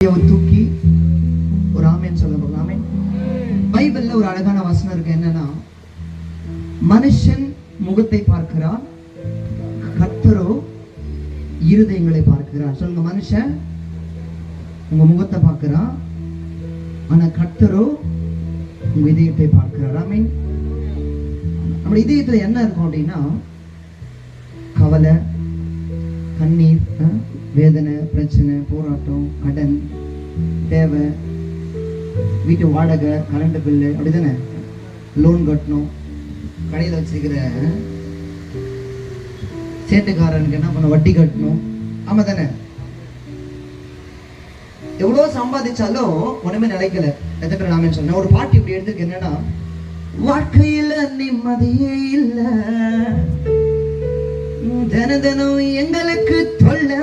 கையை தூக்கி ஒரு ஆமேன்னு சொல்ல போகலாம். ஆமேன். பைபிள்ல ஒரு அழகான வசனம் இருக்கு. என்னன்னா, மனுஷன் முகத்தை பார்க்கிறான், கர்த்தரோ இருதயங்களை பார்க்கிறார். சொல்லுங்க, மனுஷன் உங்க முகத்தை பார்க்கிறான், ஆனா கர்த்தரோ உங்க இதயத்தை பார்க்கிறார். ஆமீன். நம்ம இதயத்துல என்ன இருக்கும் அப்படின்னா, கவலை, கண்ணீர், வேதனை, பிரச்சனை, போராட்டம், கடன், தேவை, வீட்டு வாடகை, கரண்ட் பில்லு, அப்படிதானே, லோன் கட்டணும், கடையில் வச்சிருக்கிற சேட்டுக்காரனுக்கு என்ன பண்ண வட்டி கட்டணும். ஆமா தானே? எவ்வளோ சம்பாதிச்சாலும் ஒண்ணுமே நிலைக்கல. எத்தனை பேர் நாம சொன்ன ஒரு பாட்டு இப்படி எடுத்துருக்கு. என்னன்னா, வாழ்க்கையில நிம்மதியே இல்ல, தினம் எங்களுக்கு தொல்லை,